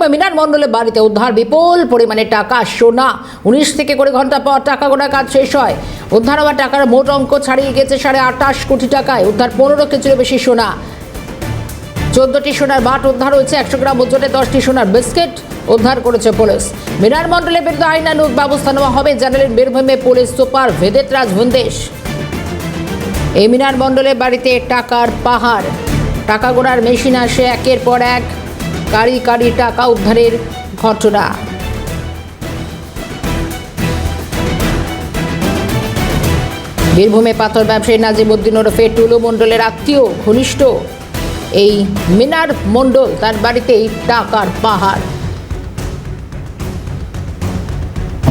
সময় মিনার মণ্ডলের বাড়িতে উদ্ধার বিপুল পরিমাণে টাকা, সোনা। 19 থেকে করে ঘন্টা পর টাকা গোনার কাজ শেষ হয়। উদ্ধার হওয়া টাকার মোট অঙ্ক ছাড়িয়ে গেছে 28.5 কোটি টাকায়। উদ্ধার 15 কেজিরও বেশি সোনা। 14টি সোনার বাট উদ্ধার হয়েছে। 100 গ্রাম ওজনে 10টি সোনার বিস্কিট উদ্ধার করেছে পুলিশ। মিনার মণ্ডলের বিরুদ্ধে আইনানুগ ব্যবস্থা নেওয়া হবে, জানালেন বীরভূমে পুলিশ সুপার ভেদেত রাজ ভুন্দেশ। এই মিনার মণ্ডলের বাড়িতে টাকার পাহাড়, টাকা গোনার মেশিন আসে একের পর এক, কারি কারি টাকা উদ্ধারের ঘটনা। বীরভূমে পাথর ব্যবসায়ী নাজিমউদ্দিন ওরফে টুলু মণ্ডলের আত্মীয় ঘনিষ্ঠ এই মিনার মণ্ডল, তার বাড়িতেই টাকার পাহাড়।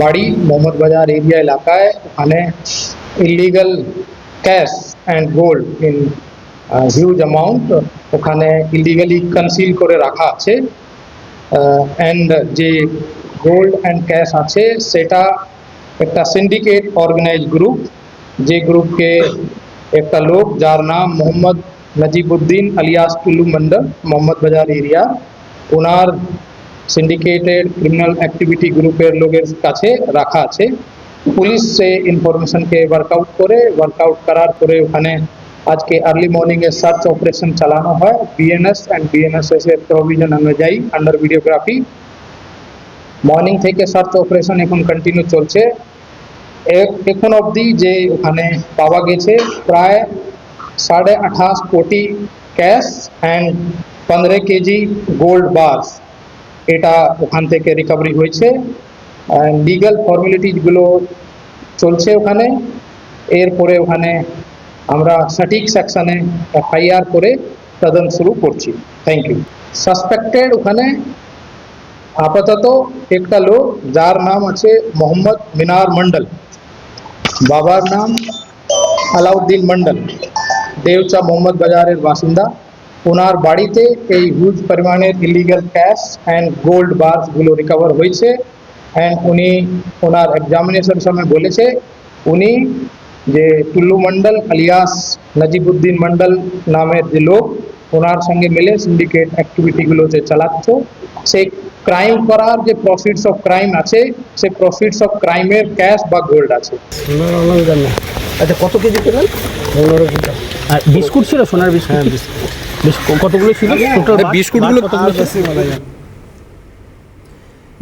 বাড়ি মোহাম্মদ বাজার এরিয়া এলাকায়, ওখানে illegal cash and gold in huge amount ওখানে ইলিগালি কনসিল করে রাখা আছে। অ্যান্ড যে গোল্ড অ্যান্ড ক্যাশ আছে সেটা একটা সিন্ডিকেট অর্গানাইজ গ্রুপ, যে গ্রুপকে একটা লোক যার নাম মোহাম্মদ নাজিবউদ্দিন আলিয়াস টুলু মন্ডল, মোহাম্মদ বাজার এরিয়া, ওনার সিন্ডিকেটেড ক্রিমিনাল অ্যাক্টিভিটি গ্রুপের লোকের কাছে রাখা আছে। পুলিশ সে ইনফরমেশনকে ওয়ার্কআউট করার পরে ওখানে আজকে আর্লি মর্নিংয়ে সার্চ অপারেশন চালানো হয় বিএনএস অ্যান্ড বিএনএসএস এর প্রভিশন অনুযায়ী আন্ডার ভিডিওগ্রাফি। মর্নিং থেকে সার্চ অপারেশন এখন কন্টিনিউ চলছে। এখন অবধি যে ওখানে পাওয়া গেছে প্রায় 28.5 কোটি cash and 15 KG gold bars, এটা ওখান থেকে রিকভারি হয়েছে। লিগাল ফর্মালিটিসগুলো চলছে ওখানে। এরপরে ওখানে আমরা সঠিক সেকশনে এফআইআর করে তদন্ত শুরু করছি। Thank you. সাসপেক্টেড ওখানে আপাতত একটা লোক যার নাম আছে মোহাম্মদ মিনার মন্ডল, বাবার নাম আলাউদ্দিন মন্ডল, দেওচা মোহাম্মদ বাজারের বাসিন্দা। ওনার বাড়িতে এই হিউজ পরিমাণের ইলিগাল ক্যাশ অ্যান্ড গোল্ড বার্সগুলো রিকভার হয়েছে। অ্যান্ড উনি ওনার এক্সামিনেশন সময় বলেছে উনি যে টুল্লু মন্ডল আলিয়াস নাজিবউদ্দিন মন্ডল নামের যে লোক, ওনার সঙ্গে মিলে সিন্ডিকেট অ্যাক্টিভিটিগুলো যে চালাচ্ছে, সেই ক্রাইম করার যে প্রফিটস অফ ক্রাইম আছে, সেই প্রফিটস অফ ক্রাইমের ক্যাশ বা গোল্ড আছে। আচ্ছা, কত কেজি পেলেন? 15 কেজি। আর বিস্কুট ছিল, সোনার বিস্কুট? হ্যাঁ, বিস্কুট। কতগুলো ছিল টোটাল বিস্কুটগুলো?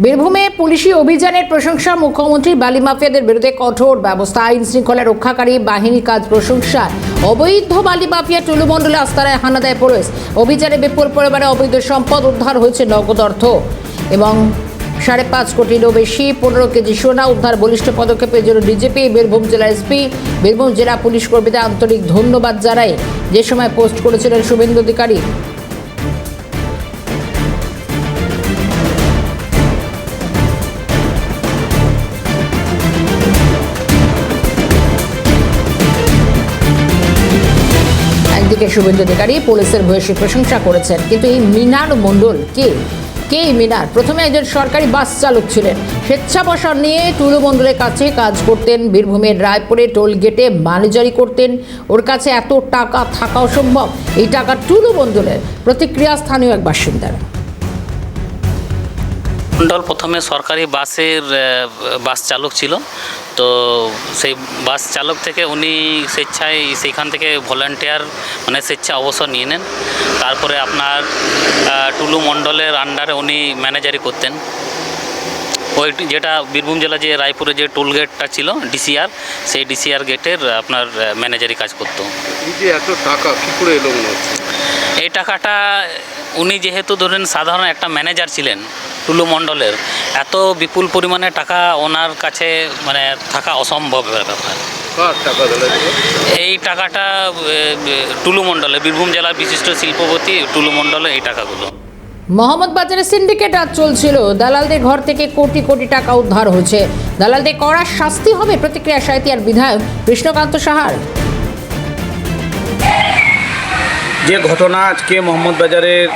বীরভূমে পুলিশি অভিযানের প্রশংসা, মুখ্যমন্ত্রী বালি মাফিয়াদের বিরুদ্ধে কঠোর ব্যবস্থা, আইন শৃঙ্খলা রক্ষাকারী বাহিনীর কাজ প্রশংসা। অবৈধ বালি মাফিয়া টুলু মণ্ডলের আস্তানায় হানা দেয় পুলিশ। অভিযানে বিপুল পরিমাণে অবৈধ সম্পদ উদ্ধার হয়েছে, নগদ অর্থ এবং 5.5 কোটিরও বেশি, 15 কেজি সোনা উদ্ধার। বলিষ্ঠ পদক্ষেপের জন্য ডিজিপি, বীরভূম জেলা এসপি, বীরভূম জেলা পুলিশ কর্মীদের আন্তরিক ধন্যবাদ জানায়। যে সময় পোস্ট করেছিলেন শুভেন্দু অধিকারী। একদিকে শুভেন্দু অধিকারী পুলিশের ভূয়সী প্রশংসা করেছেন, কিন্তু এই মিনার মণ্ডল কে? এই মিনার প্রথমে একজন সরকারি বাস চালক ছিলেন। স্বেচ্ছাবসর নিয়ে টুলু মণ্ডলের কাছে কাজ করতেন। বীরভূমের রায়পুরে টোল গেটে ম্যানেজারি করতেন। ওর কাছে এত টাকা থাকা অসম্ভব। এই টাকা টুলু মণ্ডলের। প্রতিক্রিয়া স্থানীয় এক বাসিন্দার। মণ্ডল প্রথমে সরকারি বাস চালক ছিল, তো সেই বাস চালক থেকে উনি স্বেচ্ছায় সেইখান থেকে ভলান্টিয়ার মানে স্বেচ্ছা অবসর নিয়ে নেন। তারপরে আপনার টুলু মণ্ডলের আন্ডারে উনি ম্যানেজারি করতেন। ওই যেটা বীরভূম জেলা যে রায়পুরে যে টোল গেটটা ছিল ডিসিআর, সেই ডিসিআর গেটের আপনার ম্যানেজারি কাজ করতো। এই যে এত টাকা কী করে এলো মনে হচ্ছে? এই টাকাটা উনি যেহেতু ধরেন সাধারণ একটা ম্যানেজার ছিলেন টুলু মণ্ডলের, এত বিপুল পরিমাণে টাকা ওনার কাছে মানে থাকা অসম্ভব ব্যাপার। কার টাকা দিলে? এই টাকাটা টুলু মণ্ডলের, বীরভূম জেলার বিশিষ্ট শিল্পপতি টুলু মণ্ডলের এই টাকাগুলো। মোহাম্মদ বাজারে সিন্ডিকেট আজ চলছিল। দালালদের ঘর থেকে কোটি কোটি টাকা উদ্ধার হয়েছে। দালালদের কড়া শাস্তি হবে, প্রতিক্রিয়া সাহিত্যিক বিধায়ক কৃষ্ণকান্ত সাহার। যে ঘটনা আজকে মোহাম্মদ বাজারের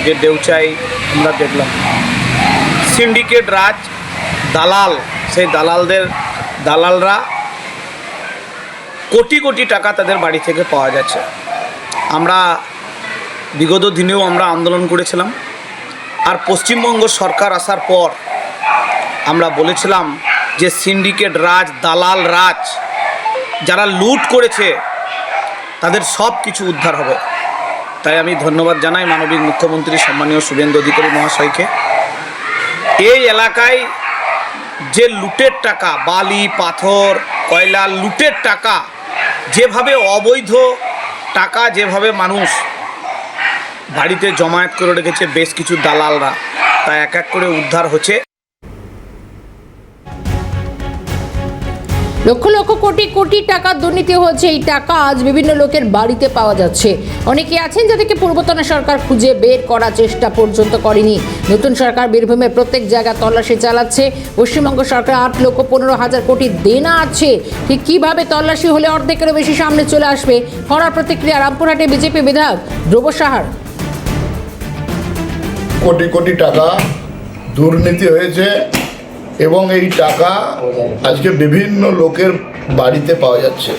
যে দেউচাই আমরা দেখলাম, সিন্ডিকেট রাজ, দালাল, সেই দালালরা কোটি কোটি টাকা তাদের বাড়ি থেকে পাওয়া যাচ্ছে। আমরা বিগত দিনেও আমরা আন্দোলন করেছিলাম আর পশ্চিমবঙ্গ সরকার আসার পর আমরা বলেছিলাম যে সিন্ডিকেট রাজ, দালাল রাজ, যারা লুট করেছে তাদের সব কিছু উদ্ধার হবে। তাই আমি ধন্যবাদ জানাই মাননীয় মুখ্যমন্ত্রী সম্মানীয় শুভেন্দু অধিকারী মহাশয়কে। এই এলাকায় যে লুটের টাকা, বালি, পাথর, কয়লা, লুটের টাকা, যেভাবে অবৈধ টাকা যেভাবে মানুষ বাড়িতে জমায়েত করে রেখেছে বেশ কিছু দালালরা, তা এক এক করে উদ্ধার হচ্ছে। লক্ষ লক্ষ কোটি কোটি টাকা দুর্নীতি হয়েছে। এই টাকা আজ বিভিন্ন লোকের বাড়িতে পাওয়া যাচ্ছে। অনেকে আছেন যাদেরকে পূর্বতন সরকার খুঁজে বের করার চেষ্টা পর্যন্ত করেনি। নতুন সরকার বীরভূমে প্রত্যেক জায়গায় তল্লাশি চালাচ্ছে। পশ্চিমবঙ্গ সরকার 8,15,000 কোটি দেনা আছে। ঠিক কীভাবে তল্লাশি হলে অর্ধেকেরও বেশি সামনে চলে আসবে? করার প্রতিক্রিয়া রামপুরহাটে বিজেপি বিধায়ক ধ্রুব সাহার। কোটি কোটি টাকা দুর্নীতি হয়েছে এবং এই টাকা আজকে বিভিন্ন লোকের বাড়িতে পাওয়া যাচ্ছে।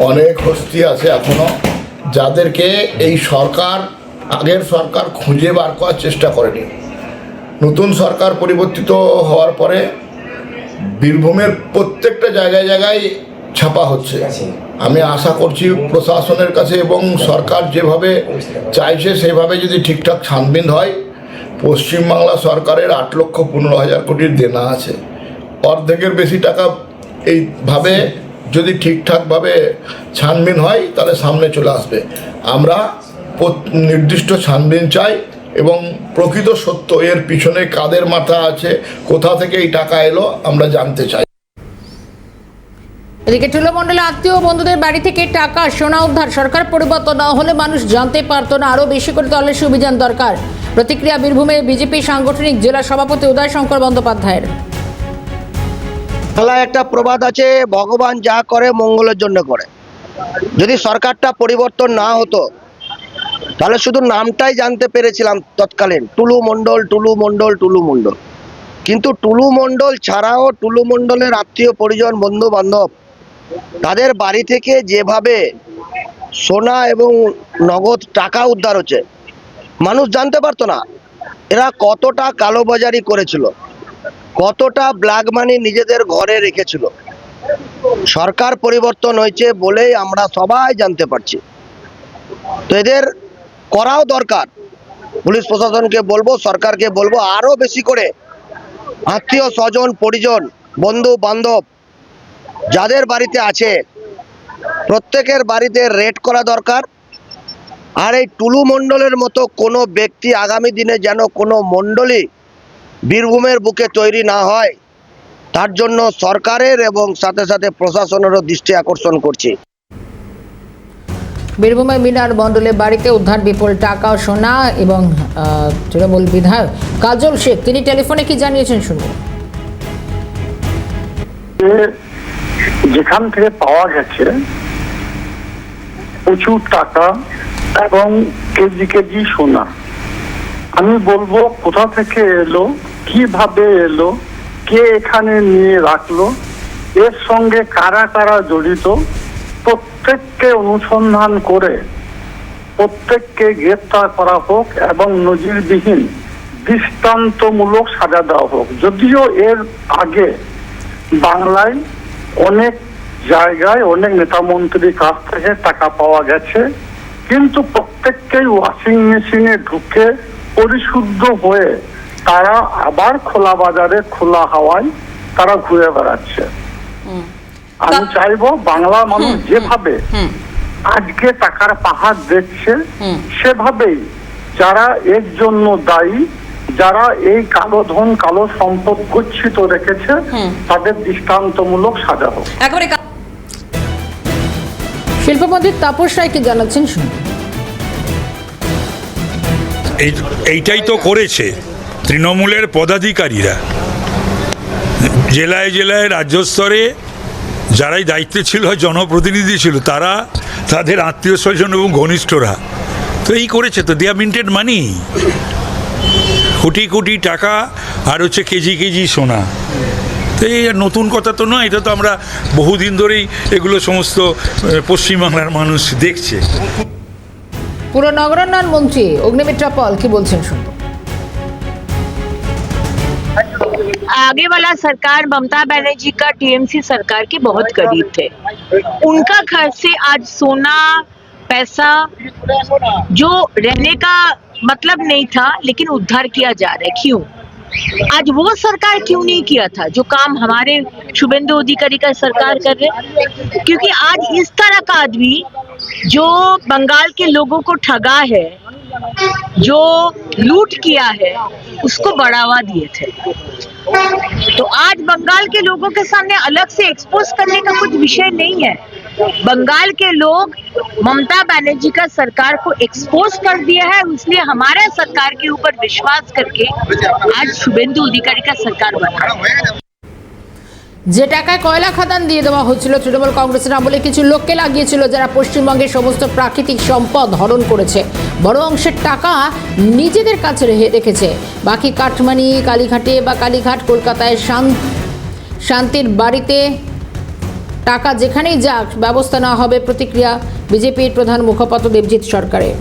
অনেক হস্তি আছে এখনো যাদেরকে এই সরকার, আগের সরকার খুঁজে বার করার চেষ্টা করেনি। নতুন সরকার পরিবর্তিত হওয়ার পরে বীরভূমের প্রত্যেকটা জায়গায় জায়গায় ছাপা হচ্ছে। আমি আশা করছি প্রশাসনের কাছে এবং সরকার যেভাবে চাইছে সেভাবে যদি ঠিকঠাক ছানবিন হয়, পশ্চিমবাংলা সরকারের 8,15,000 কোটির দেনা আছে। অর্ধেকের বেশি টাকা এইভাবে যদি ঠিকঠাকভাবে ছানবিন হয় তাহলে সামনে চলে আসবে। আমরা নির্দিষ্ট ছানবিন চাই এবং প্রকৃত সত্য এর পিছনে কাদের মাথা আছে, কোথা থেকে এই টাকা এলো আমরা জানতে চাই। এদিকে টুলুমণ্ডলে আত্মীয় বন্ধুদের বাড়ি থেকে টাকা, সোনা উদ্ধার। সরকার পরিবর্তন না হলে মানুষ জানতে পারতো না। আরও বেশি করে তল্লাশি অভিযান দরকার। প্রতিক্রিয়া বীরভূমে বিজেপি সাংগঠনিক জেলা সভাপতি উদয় শঙ্কর বন্দ্যোপাধ্যায়ের। বাংলায় একটা প্রবাদ আছে, ভগবান যা করে মঙ্গলের জন্য করে। যদি সরকারটা পরিবর্তন না হতো তাহলে শুধু নামটাই জানতে পেরেছিলাম তৎকালীন, টুলু মণ্ডল, টুলু মণ্ডল, টুলু মণ্ডল। কিন্তু টুলু মণ্ডল ছাড়াও টুলু মণ্ডলের আত্মীয় পরিজন, বন্ধু বান্ধব, তাদের বাড়ি থেকে যেভাবে সোনা এবং নগদ টাকা উদ্ধার হচ্ছে, মানুষ জানতে পারতো না এরা কতটা কালোবাজারি করেছিল, কতটা ব্ল্যাক মানি নিজেদের ঘরে রেখেছিল। সরকার পরিবর্তন হয়েছে বলেই আমরা সবাই জানতে পারছি। তো এদের করাও দরকার। পুলিশ প্রশাসনকে বলবো, সরকারকে বলবো, আরো বেশি করে আত্মীয় স্বজন, পরিজন, বন্ধু বান্ধব যাদের বাড়িতে আছে প্রত্যেকের বাড়িতে রেড করা দরকার। আর এই টুলু মণ্ডলের মতো কোনো ব্যক্তি আগামী দিনে যেন কোনো মণ্ডলী বীরভূমের বুকে তৈরি না হয়, তার জন্য সরকারের এবং সাথে সাথে প্রশাসনেরও দৃষ্টি আকর্ষণ করছি। বীরভূমে মিনার মণ্ডলের বাড়িতে উদ্ধার বিপুল টাকা ও সোনা এবং তৃণমূল বিধায়ক কাজল শেখ তিনি টেলিফোনে কি জানিয়েছেন শুনুন। যেখান থেকে পাওয়া গেছে প্রচুর টাকা এবং কেজি কেজি সোনা, আমি বলবো কোথা থেকে এলো, কিভাবে এলো, কে এখানে নিয়ে রাখলো, এর সঙ্গে কারা কারা জড়িত, প্রত্যেককে অনুসন্ধান করে প্রত্যেককে গ্রেফতার করা হোক এবং নজিরবিহীন দৃষ্টান্তমূলক সাজা দেওয়া হোক। যদিও এর আগে বাংলায় অনেক জায়গায় অনেক নেতা মন্ত্রীর কাছ থেকে টাকা পাওয়া গেছে, কিন্তু প্রত্যেককেই ওয়াশিং মেশিনে ঢুকে পরিশুদ্ধ হয়ে তারা আবার খোলা বাজারে খোলা হাওয়ায় তারা ঘুরে বেড়াচ্ছে। আমি চাইবো বাংলার মানুষ যেভাবে আজকে টাকার পাহাড় দেখছে সেভাবেই যারা এর জন্য দায়ী, যারা এই কালো ধন, কালো সম্পদ গচ্ছিত রেখেছে, তাদের দৃষ্টান্তমূলক সাজা হোক। শিল্পমন্ত্রী তাপস রায় কি জানাচ্ছেন শুনুন। এইটাই তো করেছে তৃণমূলের পদাধিকারীরা, জেলায় জেলায় রাজ্য স্তরে যারাই দায়িত্বে ছিল, জনপ্রতিনিধি ছিল, তারা তাদের আত্মীয় স্বজন এবং ঘনিষ্ঠরা তো এই করেছে। তো দেয়া মিন্টেড মানি, কোটি কোটি টাকা আর হচ্ছে কেজি কেজি সোনা। তো এই নতুন কথা তো নয়, এটা তো আমরা বহুদিন ধরেই এগুলো সমস্ত পশ্চিমবাংলার মানুষ দেখছে। পুরো নগরায়ণ মন্ত্রী অগ্নিমিত্রা পল কি বলছেন শুনুন। आगे वाला सरकार ममता बनर्जी का टीएमसी सरकार के बहुत करीब थे। उनका खर्च से आज सोना पैसा जो रहने का मतलब नहीं था, लेकिन उद्धार किया जा रहा है। क्यों? आज वो सरकार क्यों नहीं किया था जो काम हमारे शुभेंदु अधिकारी का सरकार कर रहे? क्योंकि आज इस तरह का आदमी जो बंगाल के लोगों को ठगा है, जो लूट किया है, उसको बढ़ावा दिए थे। तो आज बंगाल के लोगों के सामने अलग से एक्सपोज करने का कुछ विषय नहीं है। बंगाल के लोग ममता बनर्जी का सरकार को एक्सपोज कर दिया है, इसलिए हमारे सरकार के ऊपर विश्वास करके आज शुभेंदु अधिकारी का सरकार बना। যে টাকায় কয়লা খাদান দিয়ে দেওয়া হচ্ছিল তৃণমূল কংগ্রেসের আমলে কিছু লোককে লাগিয়েছিল যারা পশ্চিমবঙ্গের সমস্ত প্রাকৃতিক সম্পদ হরণ করেছে। বড় অংশের টাকা নিজেদের কাছে রেখেছে। বাকি কাটমানি কালীঘাটে বা কালীঘাট কলকাতায় শান্তির বাড়িতে টাকা যেখানেই যাক ব্যবস্থা নেওয়া হবে। প্রতিক্রিয়া বিজেপির প্রধান মুখপাত্র দেবজিৎ সরকারের।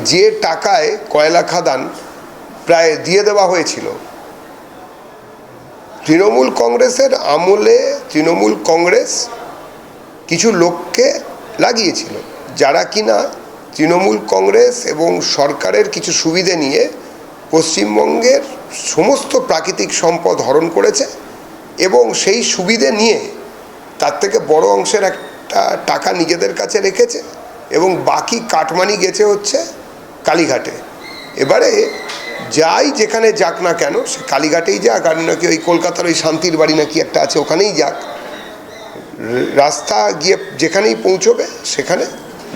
যে টাকায় কয়লা খাদান প্রায় দিয়ে দেওয়া হয়েছিল, তৃণমূল কংগ্রেসের আমলে তৃণমূল কংগ্রেস কিছু লোককে লাগিয়েছিল যারা কিনা তৃণমূল কংগ্রেস এবং সরকারের কিছু সুবিধে নিয়ে পশ্চিমবঙ্গের সমস্ত প্রাকৃতিক সম্পদ হরণ করেছে এবং সেই সুবিধে নিয়ে তার থেকে বড় অংশের একটা টাকা নিজেদের কাছে রেখেছে এবং বাকি কাটমানি গেছে হচ্ছে কালীঘাটে। এবারে যাই যেখানে যাক না কেন, সে কালীঘাটেই যাক আর নাকি ওই কলকাতার ওই শান্তির বাড়ি নাকি একটা আছে ওখানেই যাক, রাস্তা গিয়ে যেখানেই পৌঁছবে সেখানে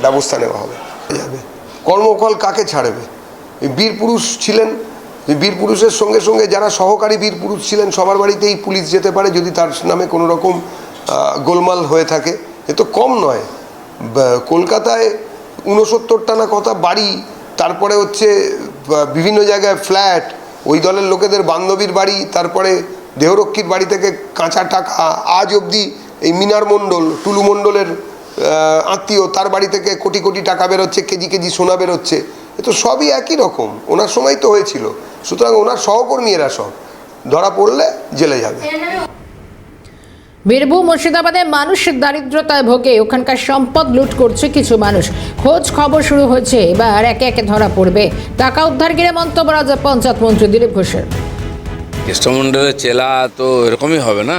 ব্যবস্থা নেওয়া হবে। কর্মফল কাকে ছাড়বে? বীর পুরুষ ছিলেন, বীর পুরুষের সঙ্গে সঙ্গে যারা সহকারী বীর পুরুষ ছিলেন সবার বাড়িতেই পুলিশ যেতে পারে যদি তার নামে কোনো রকম গোলমাল হয়ে থাকে। এ তো কম নয়। কলকাতায় 69টা না কত বাড়ি, তারপরে হচ্ছে বিভিন্ন জায়গায় ফ্ল্যাট, ওই দলের লোকেদের বান্ধবীর বাড়ি, তারপরে দেহরক্ষীর বাড়ি থেকে কাঁচা টাকা, আজ অবধি এই মিনার মণ্ডল টুলু মণ্ডলের আত্মীয় তার বাড়ি থেকে কোটি কোটি টাকা বেরোচ্ছে, কেজি কেজি সোনা বেরোচ্ছে। এ তো সবই একই রকম, ওনার সময় তো হয়েছিল। সুতরাং ওনার সহকর্মী এরা সব ধরা পড়লে জেলে যাবে। বীরভূম মুর্শিদাবাদে মানুষ দারিদ্রতায় ভোগে, ওখানকার সম্পদ লুট করছে কিছু মানুষ। খোঁজ খবর শুরু হয়েছে, এবার একে একে ধরা পড়বে। টাকা উদ্ধার ঘিরে মন্তব্য রাজ্য পঞ্চায়েত মন্ত্রী দিলীপ ঘোষের। কৃষ্ণমন্ডলের চেলা তো এরকমই হবে না।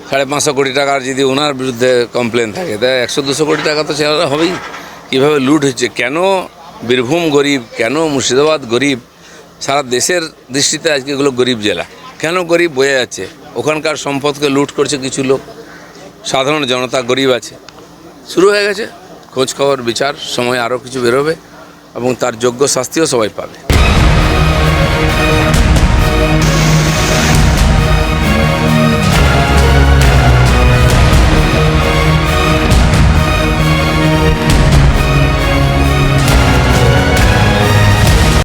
550 কোটি টাকার যদি ওনার বিরুদ্ধে কমপ্লেন থাকে তাই 100-200 কোটি টাকা তো চেলা হবেই। কীভাবে লুট হচ্ছে, কেন বীরভূম গরিব, কেন মুর্শিদাবাদ গরিব, সারা দেশের দৃষ্টিতে আজকে এগুলো গরিব জেলা। কেন গরিব বোঝা যাচ্ছে, ওখানকার সম্পদকে লুট করছে কিছু লোক, সাধারণ জনতা গরিব আছে। শুরু হয়ে গেছে খোঁজ খবর বিচার, সময় আরও কিছু বেরোবে এবং তার যোগ্য শাস্তিও সবাই পাবে।